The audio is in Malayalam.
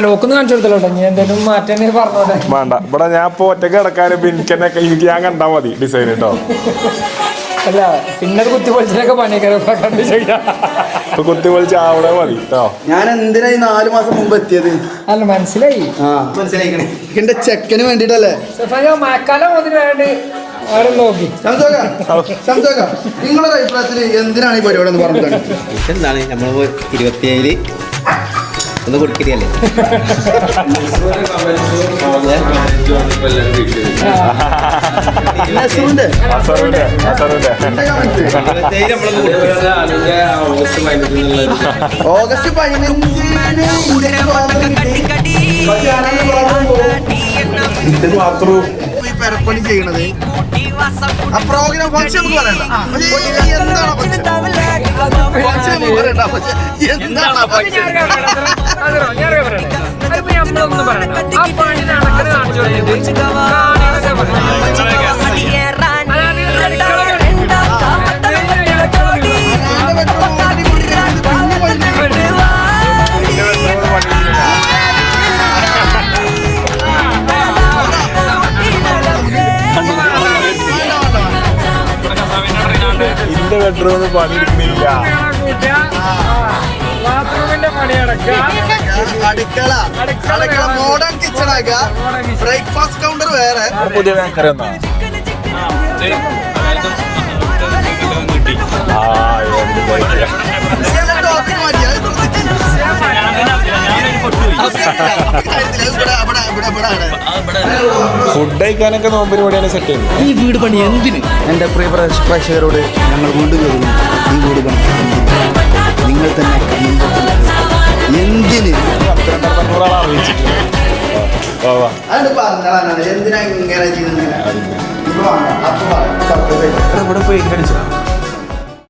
ലോക്കൊന്ന് കാണിച്ചു കൊടുത്തല്ലോ നീ എന്തെങ്കിലും മാറ്റാൻ പറഞ്ഞോട്ടെ. വേണ്ട ഇവിടെ ഞാൻ ഇപ്പൊ ഒറ്റക്ക് കിടക്കാനും എനിക്ക് ഞാൻ കണ്ടാ മതി ഡിസൈൻ കേട്ടോ. അല്ല പിന്നെ കുത്തി പൊളിച്ചൊക്കെ പണിയൊക്കെ കുത്തി പൊളിച്ച് അവിടെ മതി കേട്ടോ. ഞാൻ എന്തിനാ 4 മാസം മുമ്പ് എത്തിയത്? അല്ല മനസ്സിലായി മനസ്സിലായിക്കണേ. എന്റെ ചെക്കന് വേണ്ടിട്ടല്ലേ മഴക്കാലം അതിന് വേണ്ടി നോക്കി. നിങ്ങളുടെ അഭിപ്രായത്തിൽ എന്തിനാണ് ഈ പരിപാടി എന്ന് പറഞ്ഞത്? എന്താണ് നമ്മൾ 27 ഒന്ന് കൊടുക്കല്ലേ ഓഗസ്റ്റ് 15 പെരപ്പണി ചെയ്യണത് ആ പ്രോഗ്രാം ഫംഗ്ഷൻ പറയണ്ട. എന്റെ ബെഡ്റൂം പണിയെടുക്കുന്നില്ല. അടുക്കള മോഡേൺ കിച്ചൺ ആക്കുക. ബ്രേക്ക്ഫാസ്റ്റ് കൗണ്ടർ വേറെ. പുതിയ ബേക്കറി ഒന്നാ ഫുഡ് കഴിക്കാനൊക്കെ നോമ്പിന് കൂടിയാണ് സെറ്റ് ചെയ്യുന്നത്. ഈ വീട് പണി എന്തിന്? എൻ്റെ പ്രിയ പ്രേക്ഷകരോട് ഞങ്ങൾ വീണ്ടും ചോദിക്കുന്നു, ഈ വീട് പണി നിങ്ങൾ തന്നെ എന്തിന്? എന്തിനാ ഇങ്ങനെ ചെയ്യുന്നത്? ഇവിടെ പോയി